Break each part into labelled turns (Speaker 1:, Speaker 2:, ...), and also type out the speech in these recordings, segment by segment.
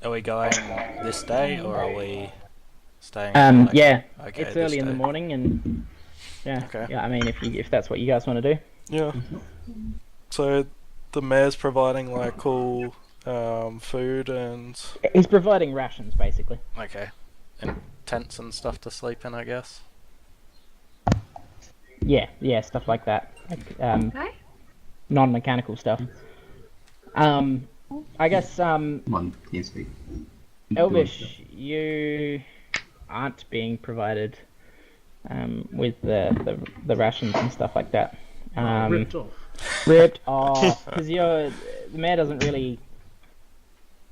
Speaker 1: Are we going this day, or are we staying for like...
Speaker 2: Yeah,
Speaker 1: Okay,
Speaker 2: it's
Speaker 1: this
Speaker 2: early in the
Speaker 1: day.
Speaker 2: morning, and
Speaker 1: Okay.
Speaker 2: yeah. I mean, if that's what you guys want to do,
Speaker 1: Yeah. So the mayor's providing like cool food and...
Speaker 2: he's providing rations basically.
Speaker 1: Okay. And tents and stuff to sleep in, I guess.
Speaker 2: Yeah, stuff like that. Like,
Speaker 3: Okay.
Speaker 2: non-mechanical stuff. I guess
Speaker 4: Come on, TeamSpeak.
Speaker 2: Elvish, you aren't being provided with the rations and stuff like that.
Speaker 5: Ripped off.
Speaker 2: Ripped off because the mayor doesn't really.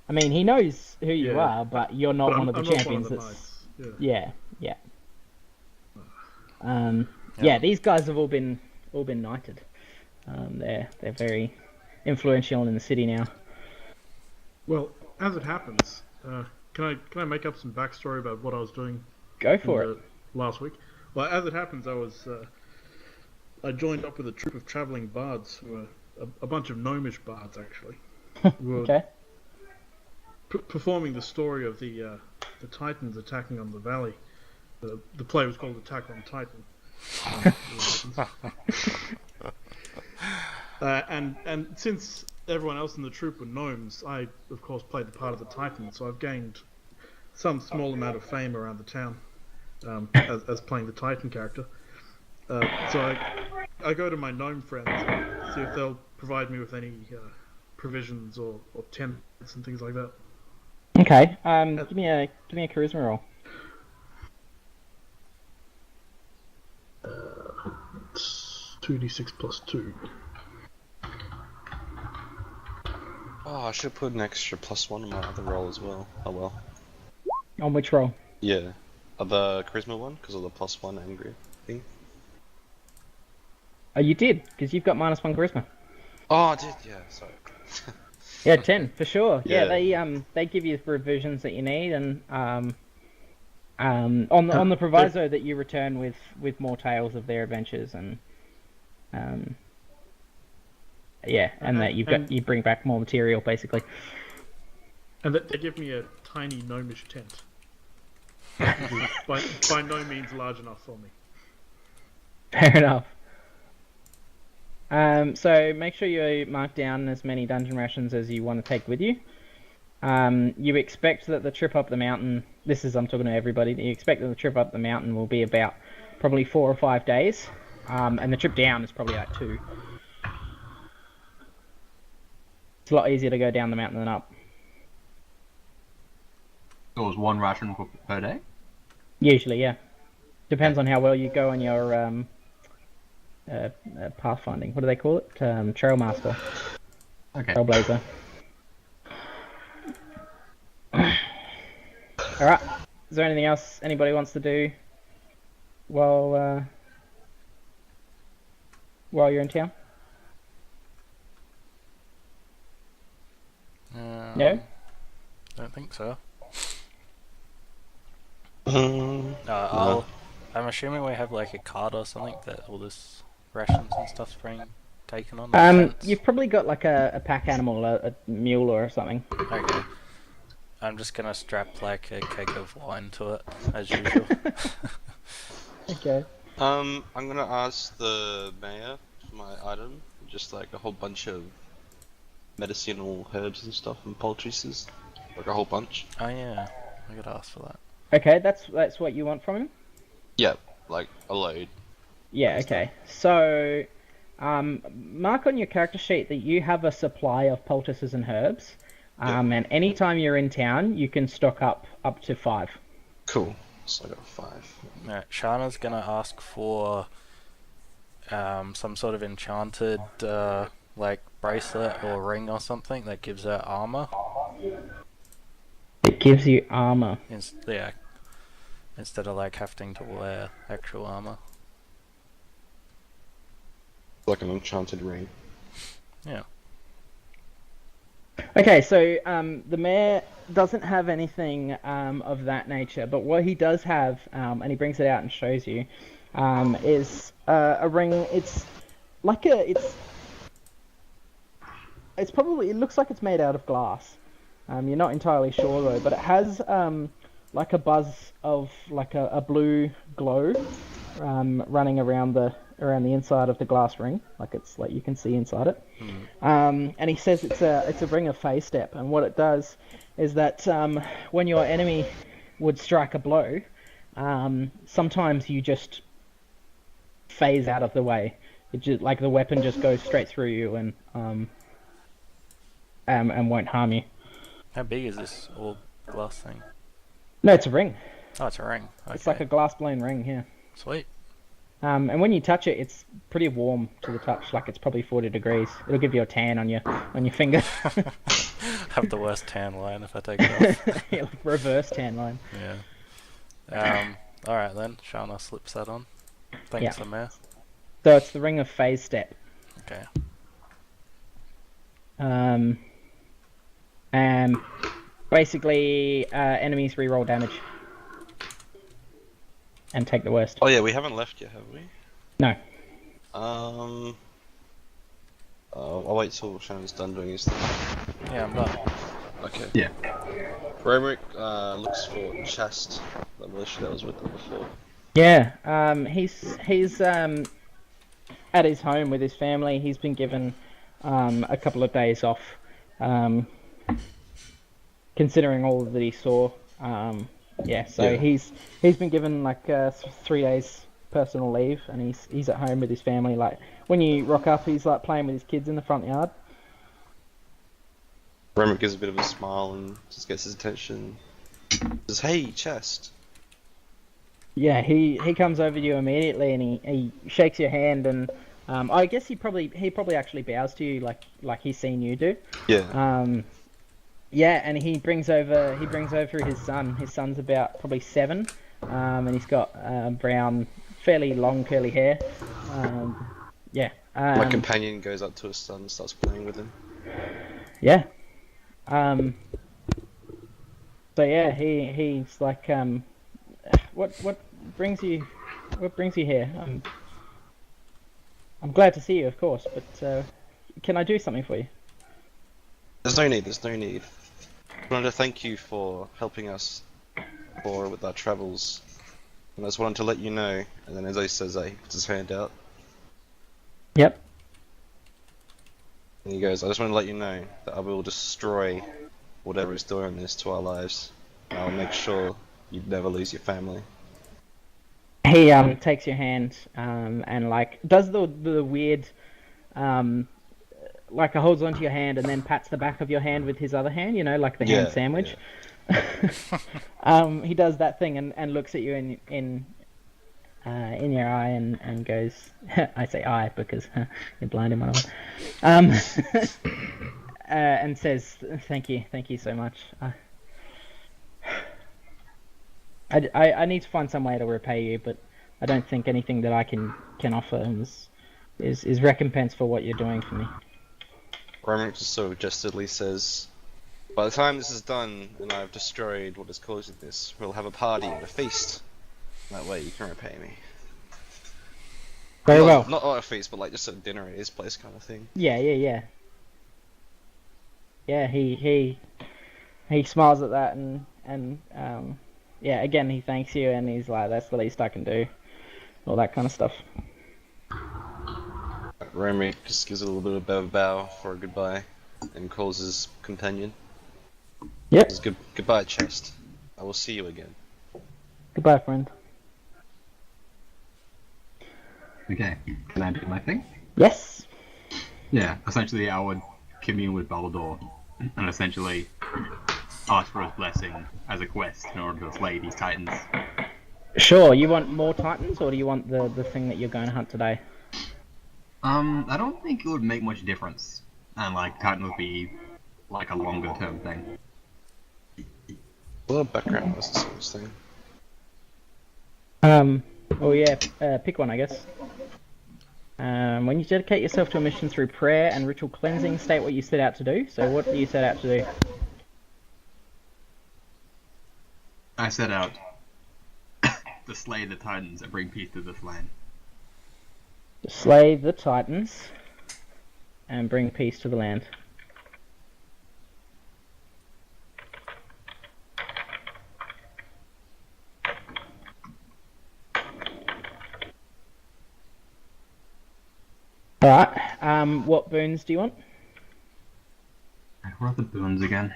Speaker 2: I mean, he knows who you
Speaker 5: Yeah.
Speaker 2: are, but you're not
Speaker 5: But
Speaker 2: one of the
Speaker 5: I'm not
Speaker 2: champions.
Speaker 5: one of the
Speaker 2: That's
Speaker 5: knights. Yeah.
Speaker 2: yeah. Yeah, these guys have all been knighted. They're very influential in the city now.
Speaker 5: Well, as it happens, can I make up some backstory about what I was doing
Speaker 2: Go for it.
Speaker 5: last week? Well, as it happens, I joined up with a troupe of traveling bards who were a bunch of gnomish bards actually. Who were
Speaker 2: Okay.
Speaker 5: performing the story of the Titans attacking on the valley. The play was called Attack on Titan. And since everyone else in the troupe were gnomes, I of course played the part of the Titan, so I've gained some small amount of fame around the town as playing the Titan character. So I go to my gnome friends and see if they'll provide me with any provisions or tents and things like that.
Speaker 2: Okay. Give me a charisma roll.
Speaker 5: It's 2d6 plus 2.
Speaker 6: Oh, I should put an extra +1 on my other roll as well. Oh well.
Speaker 2: On which roll?
Speaker 6: Yeah. The charisma one, because of the +1 angry thing.
Speaker 2: Oh, you did, because you've got -1 charisma.
Speaker 6: Oh, I did, yeah, sorry.
Speaker 2: Yeah, 10 for sure. Yeah,
Speaker 6: Yeah.
Speaker 2: they give you the revisions that you need, and on the proviso that you return with more tales of their adventures, and yeah, and that you bring back more material basically.
Speaker 5: And that they give me a tiny gnomish tent. by no means large enough for me.
Speaker 2: Fair enough. So make sure you mark down as many dungeon rations as you want to take with you. You expect that the trip up the mountain, I'm talking to everybody, you expect that the trip up the mountain will be about probably 4 or 5 days, and the trip down is probably like 2. It's a lot easier to go down the mountain than up.
Speaker 4: So it was one ration per day?
Speaker 2: Usually, yeah. Depends on how well you go on your pathfinding. What do they call it? Trailmaster.
Speaker 4: Okay.
Speaker 2: Trailblazer. Alright. Is there anything else anybody wants to do while you're in town? No?
Speaker 1: Don't think so.
Speaker 6: No.
Speaker 1: I'm assuming we have like a card or something that all this rations and stuff's being taken on. Tents.
Speaker 2: You've probably got like a pack animal, a mule or something.
Speaker 1: Okay. I'm just gonna strap like a keg of wine to it, as usual.
Speaker 2: Okay.
Speaker 6: I'm gonna ask the mayor for my item, just like a whole bunch of medicinal herbs and stuff and poultices, like a whole bunch.
Speaker 1: Oh yeah, I gotta ask for that.
Speaker 2: Okay, that's what you want from him?
Speaker 6: Yeah, like a load.
Speaker 2: Yeah, okay. So, mark on your character sheet that you have a supply of poultices and herbs, and anytime you're in town, you can stock up to 5.
Speaker 6: Cool. So I got 5.
Speaker 1: Alright, Shana's gonna ask for some sort of enchanted like bracelet or ring or something that gives her armor.
Speaker 2: It gives you armor.
Speaker 1: Yeah, instead of like having to wear actual armor.
Speaker 6: Like an enchanted ring.
Speaker 1: Yeah.
Speaker 2: Okay, so the mayor doesn't have anything of that nature, but what he does have, and he brings it out and shows you, is a ring. It's probably, it looks like it's made out of glass, You're not entirely sure though, but it has like a buzz of like a blue glow running around the inside of the glass ring, like it's like you can see inside it. And he says it's a ring of phase step, and what it does is that when your enemy would strike a blow, sometimes you just phase out of the way. It just like the weapon just goes straight through you and won't harm you.
Speaker 1: How big is this all glass thing?
Speaker 2: No, it's a ring.
Speaker 1: Oh, it's a ring. Okay.
Speaker 2: It's like a glass blown ring, yeah.
Speaker 1: Sweet.
Speaker 2: And when you touch it, it's pretty warm to the touch. Like it's probably 40 degrees. It'll give you a tan on your finger.
Speaker 1: Have the worst tan line if I take it off.
Speaker 2: Yeah, like reverse tan line.
Speaker 1: Yeah. All right then. Shana slips that on. Thanks,
Speaker 2: Yeah.
Speaker 1: Amir.
Speaker 2: So it's the ring of phase step.
Speaker 1: Okay.
Speaker 2: And basically, enemies reroll damage and take the worst.
Speaker 6: Oh yeah, we haven't left yet, have we?
Speaker 2: No.
Speaker 6: I'll wait till Shannon's done doing his thing.
Speaker 1: Yeah, I'm done.
Speaker 6: Okay.
Speaker 4: Yeah.
Speaker 6: Romerick looks for Chast, the militia that was with them before.
Speaker 2: Yeah. He's at his home with his family. He's been given a couple of days off, considering all that he saw. Yeah, so
Speaker 6: Yeah.
Speaker 2: he's been given like 3 days personal leave, and he's at home with his family. Like when you rock up, he's like playing with his kids in the front yard.
Speaker 6: Romerick gives a bit of a smile and just gets his attention. Says, "Hey, Chast."
Speaker 2: Yeah, he comes over to you immediately, and he shakes your hand, and I guess he probably actually bows to you like he's seen you do.
Speaker 6: Yeah.
Speaker 2: Yeah, and he brings over his son. His son's about probably 7, and he's got brown, fairly long curly hair. Yeah.
Speaker 6: My companion goes up to his son and starts playing with him.
Speaker 2: Yeah. So yeah, he's like, what brings you here? I'm glad to see you, of course, but can I do something for you?
Speaker 6: There's no need. I wanted to thank you for helping us with our travels. And I just wanted to let you know, and then as he says that, he puts his hand out.
Speaker 2: Yep.
Speaker 6: And he goes, I just want to let you know that I will destroy whatever is doing this to our lives. And I'll make sure you never lose your family.
Speaker 2: He takes your hand and like does the weird like holds onto your hand and then pats the back of your hand with his other hand, you know, like the hand sandwich. Yeah. He does that thing and looks at you in your eye and goes, I say eye because you're blind in one eye. And says, thank you so much. I need to find some way to repay you, but I don't think anything that I can offer is recompense for what you're doing for me.
Speaker 6: Romerick just sort of jestingly says, by the time this is done and I've destroyed what is causing this, we'll have a party and a feast. That way you can repay me.
Speaker 2: Very well.
Speaker 6: Not a feast, but like just a dinner at his place kind of thing.
Speaker 2: Yeah. Yeah, he smiles at that and yeah, again he thanks you and he's like, that's the least I can do. All that kind of stuff.
Speaker 6: Romerick just gives a little bit of a bow for a goodbye and calls his companion.
Speaker 2: Yep.
Speaker 6: Says, goodbye, Chest. I will see you again.
Speaker 2: Goodbye, friend.
Speaker 4: Okay, can I do my thing?
Speaker 2: Yes.
Speaker 4: Yeah, essentially I would commune with Baldur and essentially ask for his blessing as a quest in order to slay these titans.
Speaker 2: Sure, you want more titans or do you want the thing that you're going to hunt today?
Speaker 4: I don't think it would make much difference, and like titan would be like a longer term thing.
Speaker 6: A little background was this sort of thing.
Speaker 2: Oh yeah, pick one I guess. When you dedicate yourself to a mission through prayer and ritual cleansing, state what you set out to do. So what do you set out to do?
Speaker 4: I set out to slay the titans and bring peace to this land.
Speaker 2: To slay the titans and bring peace to the land. Alright, what boons do you want?
Speaker 4: What are the boons again?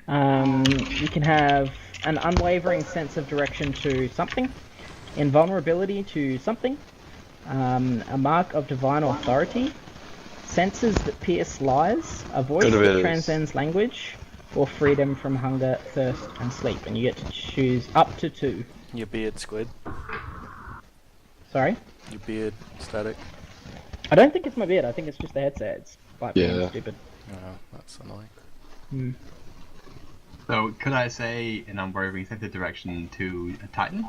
Speaker 2: You can have an unwavering sense of direction to something, invulnerability to something, a mark of divine authority, senses that pierce lies, a voice
Speaker 6: Good
Speaker 2: that
Speaker 6: riddance.
Speaker 2: transcends language, or freedom from hunger, thirst, and sleep. And you get to choose up to 2.
Speaker 1: Your beard, Squid.
Speaker 2: Sorry?
Speaker 1: Your beard, Static.
Speaker 2: I don't think it's my beard, I think it's just the headset. It's like being
Speaker 6: Yeah.
Speaker 2: stupid.
Speaker 1: Oh, that's annoying.
Speaker 4: So, could I say an unwavering sense of direction to a Titan?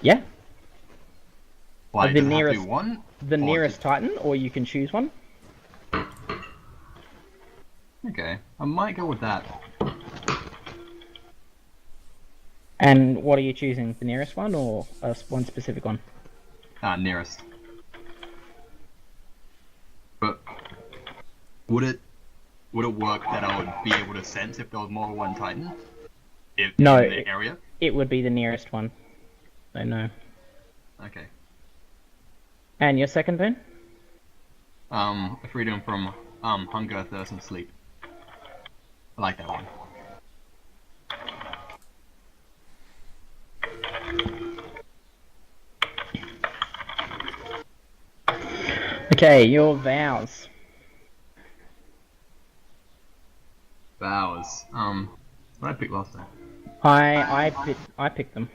Speaker 2: Yeah,
Speaker 4: Like,
Speaker 2: the
Speaker 4: does it have to be
Speaker 2: nearest-
Speaker 4: one?
Speaker 2: the
Speaker 4: Or
Speaker 2: nearest
Speaker 4: just-
Speaker 2: Titan, or you can choose one.
Speaker 4: Okay, I might go with that.
Speaker 2: And what are you choosing? The nearest one, or one specific one?
Speaker 4: Nearest. But would it work that I would be able to sense if there was more than one Titan? If
Speaker 2: No.
Speaker 4: in the area?
Speaker 2: It would be the nearest one. So no.
Speaker 4: Okay.
Speaker 2: And your second boon?
Speaker 4: Freedom from hunger, thirst, and sleep. I like that one.
Speaker 2: Okay, your vows.
Speaker 4: Vows. What did I pick last time?
Speaker 2: I picked them.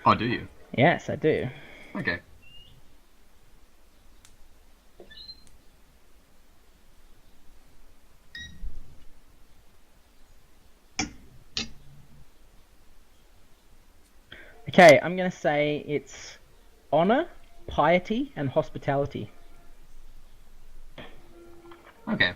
Speaker 4: Oh, do you?
Speaker 2: Yes, I do.
Speaker 4: Okay.
Speaker 2: Okay, I'm gonna say it's honor, piety, and hospitality.
Speaker 4: Okay.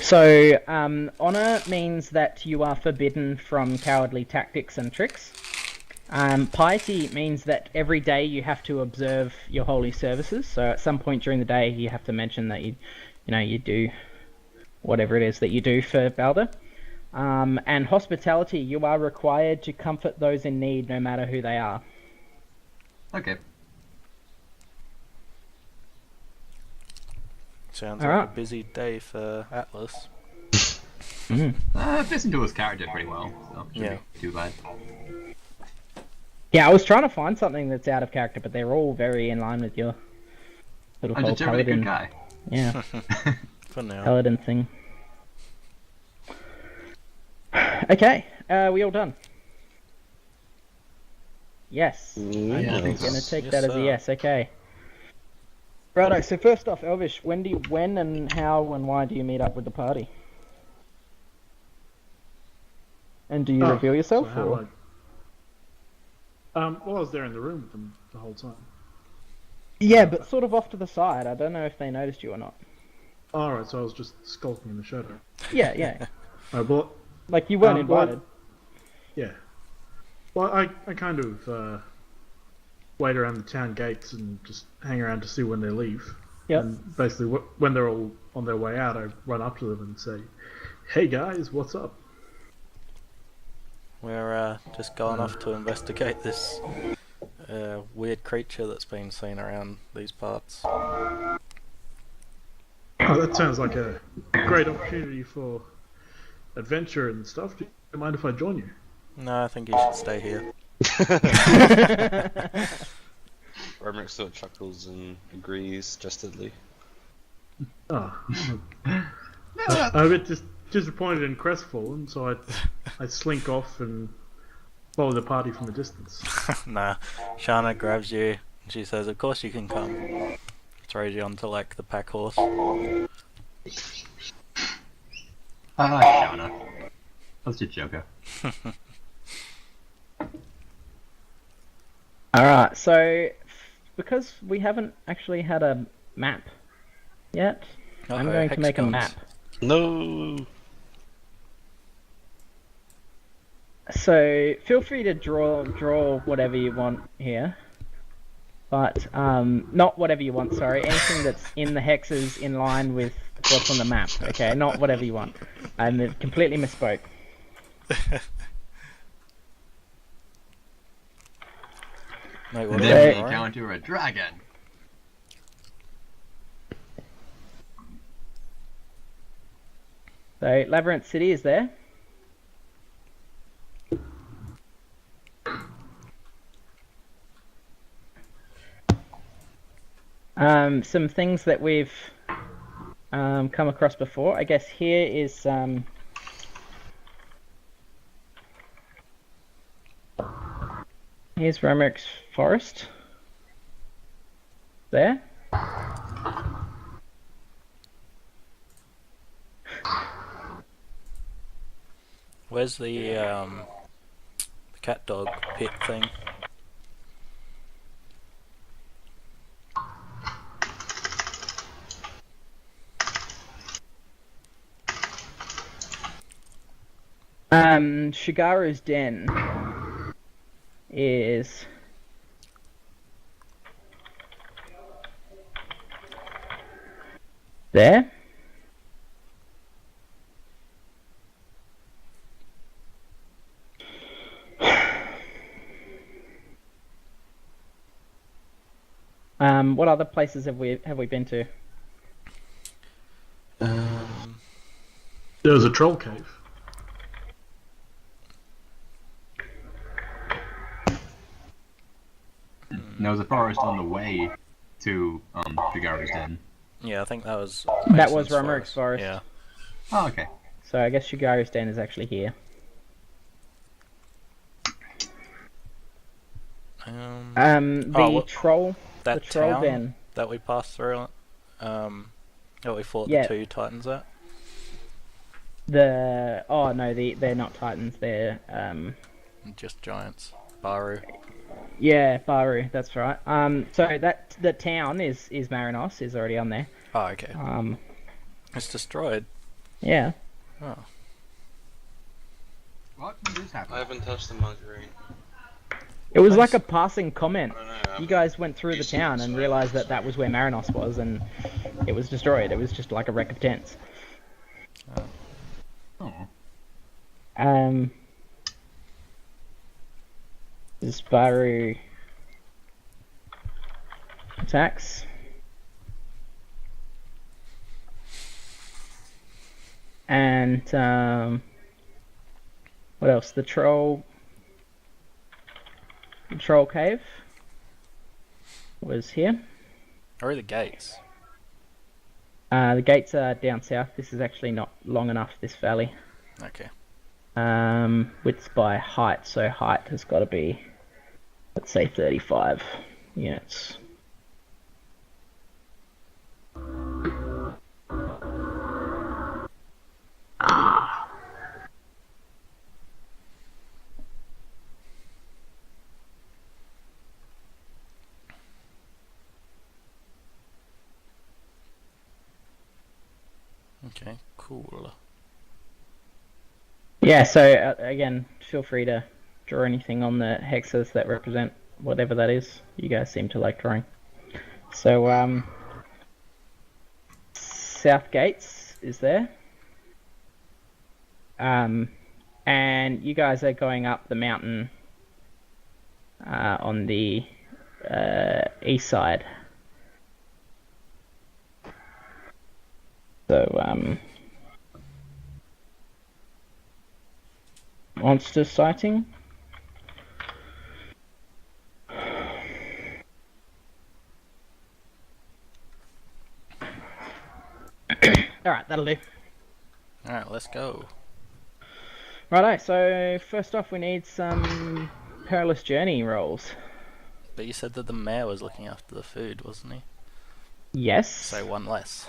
Speaker 2: So, honor means that you are forbidden from cowardly tactics and tricks. Piety means that every day you have to observe your holy services. So, at some point during the day, you have to mention that you do whatever it is that you do for Balder. And hospitality, you are required to comfort those in need, no matter who they are.
Speaker 4: Okay.
Speaker 1: Sounds
Speaker 2: All
Speaker 1: like
Speaker 2: right.
Speaker 1: a busy day for Atlas.
Speaker 4: Fits into his character pretty well, so shouldn't
Speaker 1: Yeah.
Speaker 4: be too bad.
Speaker 2: Yeah, I was trying to find something that's out of character, but they're all very in line with your sort of
Speaker 4: I'm
Speaker 2: whole
Speaker 4: just a really good
Speaker 2: paladin.
Speaker 4: guy.
Speaker 2: Yeah,
Speaker 1: For now.
Speaker 2: paladin thing. Okay, we all done? Yes.
Speaker 4: Yeah, I
Speaker 2: I'm
Speaker 4: think so.
Speaker 2: gonna take
Speaker 1: Yes,
Speaker 2: that as a
Speaker 1: sir.
Speaker 2: yes. Okay. Righto. So first off, Elvish, when and how and why do you meet up with the party? And do you reveal yourself?
Speaker 5: So how
Speaker 2: Or?
Speaker 5: well, I was there in the room with them the whole time.
Speaker 2: Yeah, but sort of off to the side. I don't know if they noticed you or not.
Speaker 5: Alright, so I was just skulking in the shadow.
Speaker 2: Yeah, yeah.
Speaker 5: Well,
Speaker 2: Like you weren't
Speaker 5: well,
Speaker 2: invited.
Speaker 5: yeah. Well, I kind of wait around the town gates and just hang around to see when they leave.
Speaker 2: Yep.
Speaker 5: And basically, when they're all on their way out, I run up to them and say, "Hey guys, what's up?"
Speaker 1: We're just going off to investigate this weird creature that's been seen around these parts.
Speaker 5: Oh, that sounds like a great opportunity for adventure and stuff. Do you mind if I join you?
Speaker 1: No, I think you should stay here.
Speaker 6: Romerick sort of chuckles and agrees jestedly.
Speaker 5: Oh. I'm a bit disappointed and crestfallen, so I slink off and follow the party from a distance.
Speaker 1: Nah, Shana grabs you and she says, "Of course you can come." Throws you onto like the pack horse.
Speaker 4: Shauna. That's just Joker.
Speaker 2: Alright, so because we haven't actually had a map yet, I'm
Speaker 1: Uh-oh,
Speaker 2: going to make a
Speaker 1: hexagons.
Speaker 2: map.
Speaker 6: No.
Speaker 2: So feel free to draw whatever you want here, but not whatever you want. Sorry, anything that's in the hexes in line with what's on the map. Okay, not whatever you want. I completely misspoke.
Speaker 1: Mate,
Speaker 4: And
Speaker 1: what
Speaker 4: then
Speaker 1: are
Speaker 4: we
Speaker 1: we roaring?
Speaker 4: encounter a dragon.
Speaker 2: So Labyrinth City is there. Some things that we've come across before. I guess here is here's Romeric's forest. There.
Speaker 1: Where's the cat dog pit thing?
Speaker 2: Shigaru's den is there. What other places have we been to?
Speaker 5: There was a troll cave.
Speaker 4: There was a forest on the way to Shigaru's den.
Speaker 1: Yeah, I think that was.
Speaker 2: That was
Speaker 1: Mason's
Speaker 2: Romeric's forest.
Speaker 1: Yeah.
Speaker 4: Oh, okay.
Speaker 2: So I guess Shigaru's den is actually here. The
Speaker 1: what-
Speaker 2: troll,
Speaker 1: That
Speaker 2: the troll
Speaker 1: town
Speaker 2: den.
Speaker 1: that we passed through, that we fought
Speaker 2: Yeah.
Speaker 1: the 2 titans at.
Speaker 2: Oh no, they're not titans. They're
Speaker 1: Just giants. Baru.
Speaker 2: yeah, Baru. That's right. So that the town is Marinos is already on there.
Speaker 1: Oh, okay.
Speaker 2: Um,
Speaker 1: It's destroyed.
Speaker 2: yeah.
Speaker 1: Oh.
Speaker 4: What just
Speaker 6: I
Speaker 4: happened?
Speaker 6: haven't touched the margarine.
Speaker 2: It was
Speaker 1: Nice.
Speaker 2: like a passing comment.
Speaker 6: I don't know.
Speaker 2: You guys went through the town and realized that that was where Marinos was, and it was destroyed. It was just like a wreck of tents.
Speaker 4: Oh.
Speaker 2: This Baru attacks. And what else? The troll cave was here.
Speaker 1: Where are the gates?
Speaker 2: The gates are down south. This is actually not long enough, this valley.
Speaker 1: Okay.
Speaker 2: Width by height, so height has got to be, let's say, 35 units.
Speaker 1: Okay, cool.
Speaker 2: Yeah, so again, feel free to draw anything on the hexes that represent whatever that is. You guys seem to like drawing. So, South Gates is there. And you guys are going up the mountain on the east side. So, monster sighting. Alright, that'll do.
Speaker 1: Alright, let's go.
Speaker 2: Righto, so first off we need some perilous journey rolls.
Speaker 1: But you said that the mayor was looking after the food, wasn't he?
Speaker 2: Yes.
Speaker 1: So 1 less.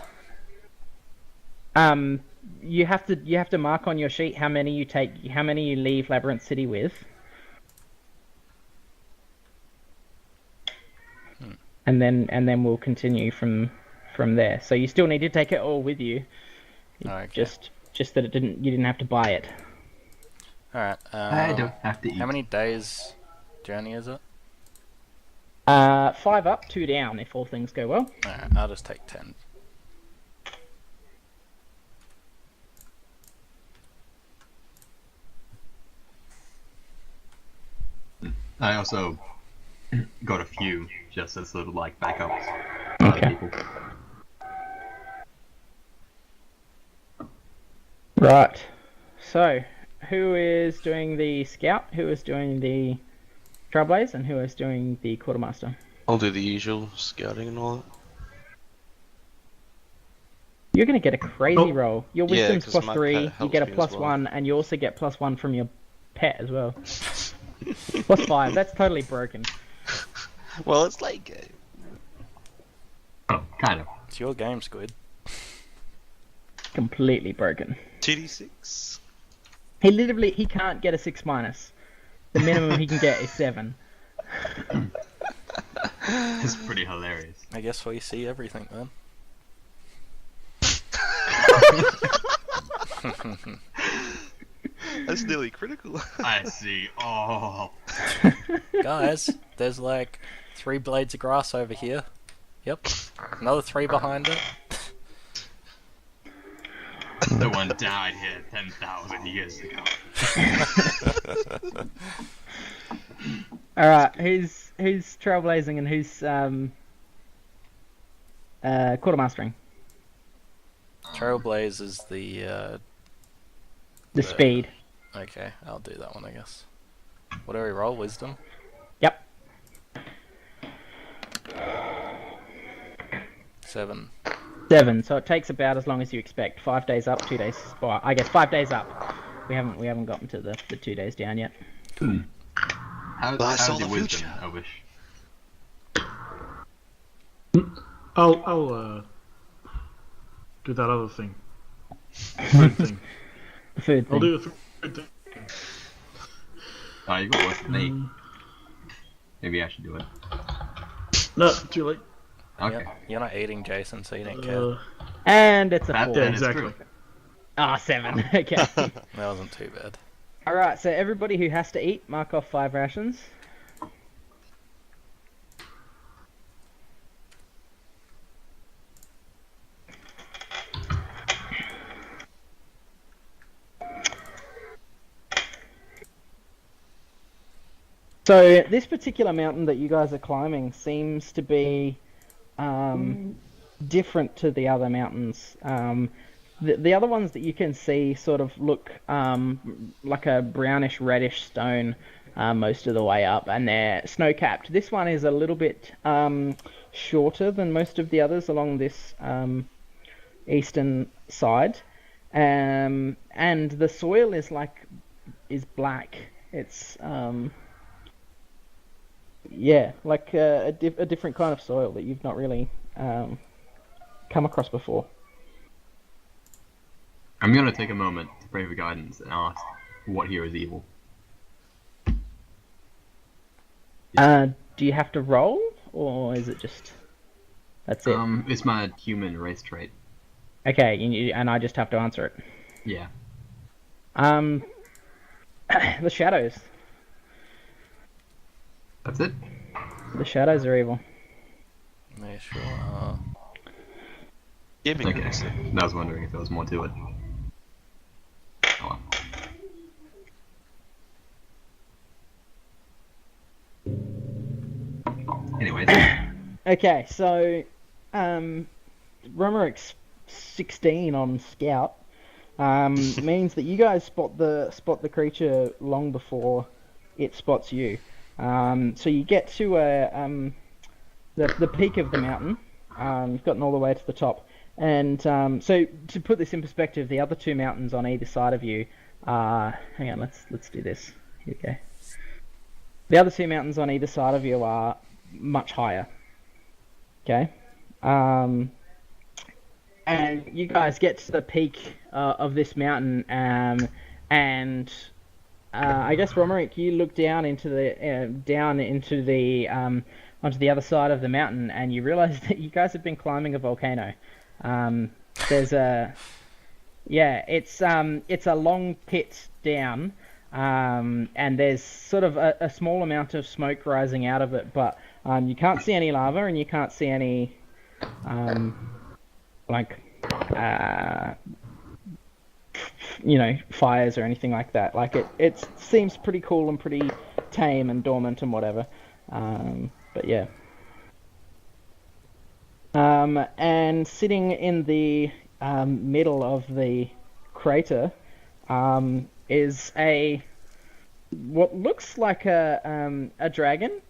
Speaker 2: You have to mark on your sheet how many you take, how many you leave Labyrinth City with. And then we'll continue from there. So you still need to take it all with you.
Speaker 1: Okay.
Speaker 2: Just that you didn't have to buy it.
Speaker 1: Alright,
Speaker 4: I don't have to eat.
Speaker 1: how many days journey is it?
Speaker 2: 5 up, 2 down if all things go well.
Speaker 1: Alright, I'll just take 10.
Speaker 4: I also got a few just as sort of like backups for other
Speaker 2: Okay.
Speaker 4: people.
Speaker 2: Right. So, who is doing the scout? Who is doing the trailblaze? And who is doing the quartermaster?
Speaker 6: I'll do the usual scouting and all that.
Speaker 2: You're going to get a crazy
Speaker 5: Oh.
Speaker 2: roll. Your
Speaker 6: Yeah,
Speaker 2: wisdom's
Speaker 6: 'cause
Speaker 2: plus
Speaker 6: my
Speaker 2: 3,
Speaker 6: pet
Speaker 2: you
Speaker 6: helps
Speaker 2: get a
Speaker 6: me as
Speaker 2: plus
Speaker 6: well.
Speaker 2: 1, and you also get plus 1 from your pet as well. Plus 5, that's totally broken.
Speaker 6: Well, it's late game.
Speaker 4: Oh, kind of.
Speaker 1: It's your game, Squid.
Speaker 2: Completely broken.
Speaker 6: 2d6.
Speaker 2: He can't get a 6 minus. The minimum he can get is 7.
Speaker 4: It's pretty hilarious.
Speaker 1: I guess we see everything then.
Speaker 6: That's nearly critical.
Speaker 4: I see. Oh.
Speaker 1: Guys, there's like 3 blades of grass over here. Yep. Another 3 behind it.
Speaker 4: The one died here 10,000 years ago.
Speaker 2: Alright, who's trailblazing and who's quartermastering?
Speaker 1: Trailblaze is the
Speaker 2: The speed.
Speaker 1: okay, I'll do that one I guess. What do we roll? Wisdom?
Speaker 2: Yep.
Speaker 1: 7.
Speaker 2: 7. So it takes about as long as you expect. 5 days up, 2 days. Well, I guess 5 days up. We haven't gotten to the 2 days down yet.
Speaker 4: How's
Speaker 6: saw
Speaker 4: your
Speaker 6: the
Speaker 4: wisdom,
Speaker 6: future.
Speaker 4: I wish?
Speaker 5: I'll do that other thing. Food thing.
Speaker 2: The food
Speaker 5: I'll
Speaker 2: thing.
Speaker 5: do the food thing.
Speaker 4: Oh, you got worse than me. Maybe I should do it.
Speaker 5: No, too late.
Speaker 4: Okay.
Speaker 1: Yep. You're not eating Jason, so you don't care.
Speaker 2: And it's a
Speaker 4: That
Speaker 2: 4.
Speaker 4: then is
Speaker 5: exactly.
Speaker 4: true.
Speaker 2: Ah, 7. Okay.
Speaker 1: That wasn't too bad.
Speaker 2: Alright, so everybody who has to eat, mark off 5 rations. So this particular mountain that you guys are climbing seems to be different to the other mountains. The other ones that you can see sort of look like a brownish reddish stone most of the way up, and they're snow-capped. This one is a little bit shorter than most of the others along this eastern side, and the soil is black. It's yeah, like a different kind of soil that you've not really come across before.
Speaker 4: I'm gonna take a moment to pray for guidance and ask what here is evil.
Speaker 2: Do you have to roll, or is it just that's it?
Speaker 4: It's my human race trait.
Speaker 2: Okay, and I just have to answer it.
Speaker 4: Yeah.
Speaker 2: The shadows.
Speaker 4: That's it?
Speaker 2: The shadows are evil.
Speaker 1: Yeah, sure.
Speaker 6: Give me
Speaker 4: Okay.
Speaker 6: goodness.
Speaker 4: I was wondering if there was more to it. Oh well. Anyways.
Speaker 2: Okay, so Romeric's 16 on Scout means that you guys spot the creature long before it spots you. So you get to the peak of the mountain. You've gotten all the way to the top, and so to put this in perspective, the other 2 mountains on either side of you are. Hang on, let's do this. Here we go. The other 2 mountains on either side of you are much higher. Okay. And you guys get to the peak of this mountain, and I guess Romeric, you look down into the onto the other side of the mountain, and you realize that you guys have been climbing a volcano. There's a it's a long pit down, and there's sort of a small amount of smoke rising out of it, but you can't see any lava, and you can't see any fires or anything like that. Like it seems pretty cool and pretty tame and dormant and whatever. But yeah. And sitting in the middle of the crater is what looks like a dragon,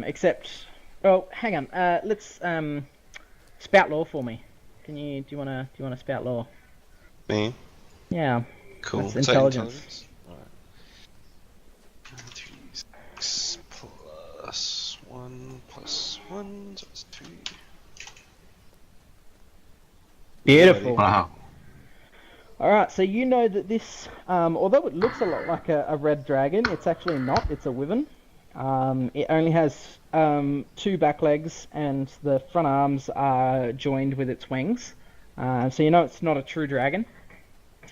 Speaker 2: except. Oh, hang on. Let's spout lore for me. Do you wanna spout lore?
Speaker 6: Me?
Speaker 2: Yeah.
Speaker 6: Cool.
Speaker 2: That's
Speaker 6: Is that
Speaker 2: intelligence.
Speaker 6: Alright. 3, 6 plus 1 plus 1, so that's 2.
Speaker 2: Beautiful.
Speaker 4: Wow.
Speaker 2: Alright, so you know that this, although it looks a lot like a red dragon, it's actually not. It's a wyvern. It only has 2 back legs, and the front arms are joined with its wings. So you know it's not a true dragon.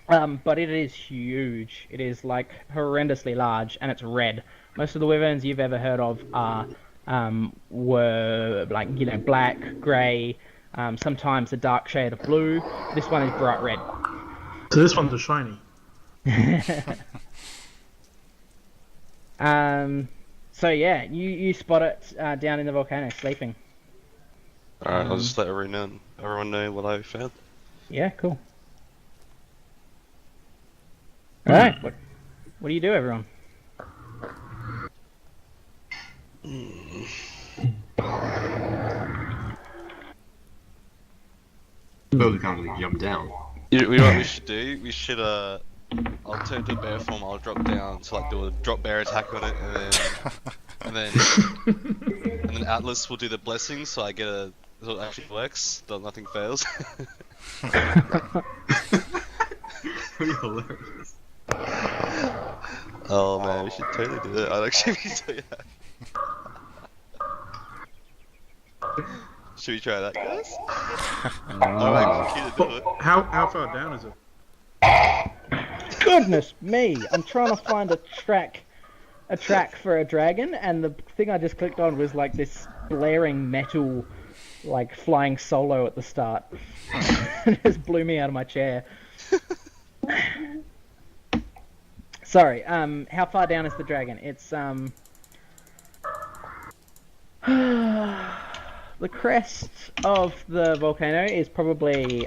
Speaker 2: But it is huge. It is like horrendously large, and it's red. Most of the wyverns you've ever heard of were like black, grey, sometimes a dark shade of blue. This one is bright red.
Speaker 5: So this one's a shiny.
Speaker 2: So yeah, you spot it down in the volcano, sleeping.
Speaker 6: Alright, I'll just let everyone know what I found.
Speaker 2: Yeah, cool. Alright, what do you do, everyone?
Speaker 4: Well, we can't really jump down.
Speaker 6: You know what we should do? We should I'll turn to bear form, I'll drop down to like do a drop bear attack on it, and then Atlas will do the blessing, so I get so it actually works, though nothing fails.
Speaker 4: Pretty hilarious.
Speaker 6: Oh man, we should totally do that. I'd actually be so happy. Should we try that, guys? I'm actually keen to do it.
Speaker 5: How far down is it?
Speaker 2: Goodness me! I'm trying to find a track for a dragon, and the thing I just clicked on was like this blaring metal, like flying solo at the start. It just blew me out of my chair. Sorry. How far down is the dragon? It's the crest of the volcano is probably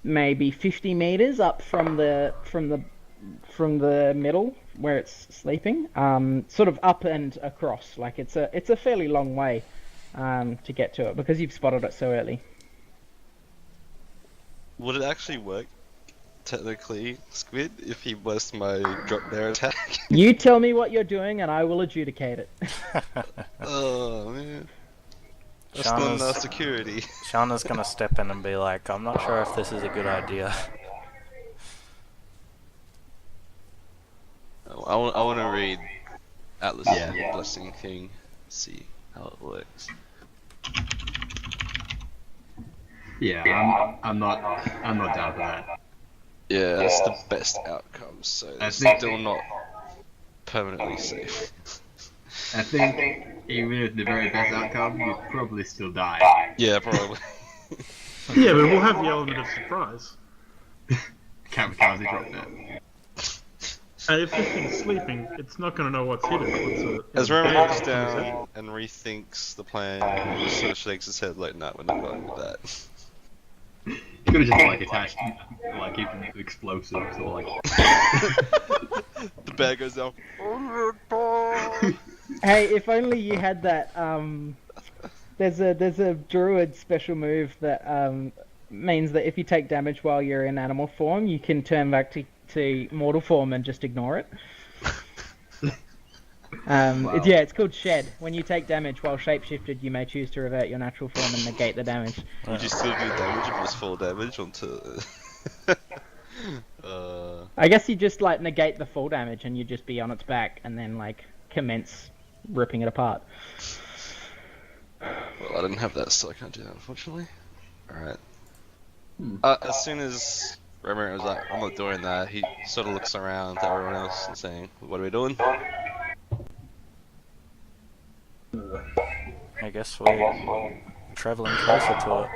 Speaker 2: maybe 50 meters up from the middle where it's sleeping. Sort of up and across. Like it's a fairly long way to get to it because you've spotted it so early.
Speaker 6: Would it actually work, technically, Squid, if he blessed my drop bear attack?
Speaker 2: You tell me what you're doing and I will adjudicate it.
Speaker 6: Oh man. That's not enough security.
Speaker 1: Shauna's gonna step in and be like, I'm not sure if this is a good idea.
Speaker 6: I want to read Atlas's blessing thing, see how it works.
Speaker 4: Yeah, I'm not down for that.
Speaker 6: Yeah, that's the best outcome, so it's still not permanently safe.
Speaker 4: I think even with the very best outcome, you'd probably still die.
Speaker 6: Yeah, probably.
Speaker 5: Yeah, but we'll have the element of surprise.
Speaker 4: Kamikaze drop that.
Speaker 5: And if this thing's sleeping, it's not going to know what's hit it.
Speaker 6: As Roman walks down and rethinks the plan, he just sort of shakes his head like, nah, we're not going with that.
Speaker 4: You could have just like attached like even explosives or like.
Speaker 6: The bear goes down.
Speaker 2: Hey, if only you had that. There's a druid special move that means that if you take damage while you're in animal form, you can turn back to mortal form and just ignore it.
Speaker 4: Wow.
Speaker 2: It's called Shed. When you take damage while shapeshifted, you may choose to revert your natural form and negate the damage.
Speaker 6: Would you still do damage if it was full damage onto...
Speaker 2: I guess you just like negate the full damage and you just be on its back and then like commence ripping it apart.
Speaker 6: Well, I didn't have that, so I can't do that, unfortunately. Alright. As soon as Romer was like, I'm not doing that, he sort of looks around to everyone else and saying, what are we doing?
Speaker 1: I guess we're traveling closer to it.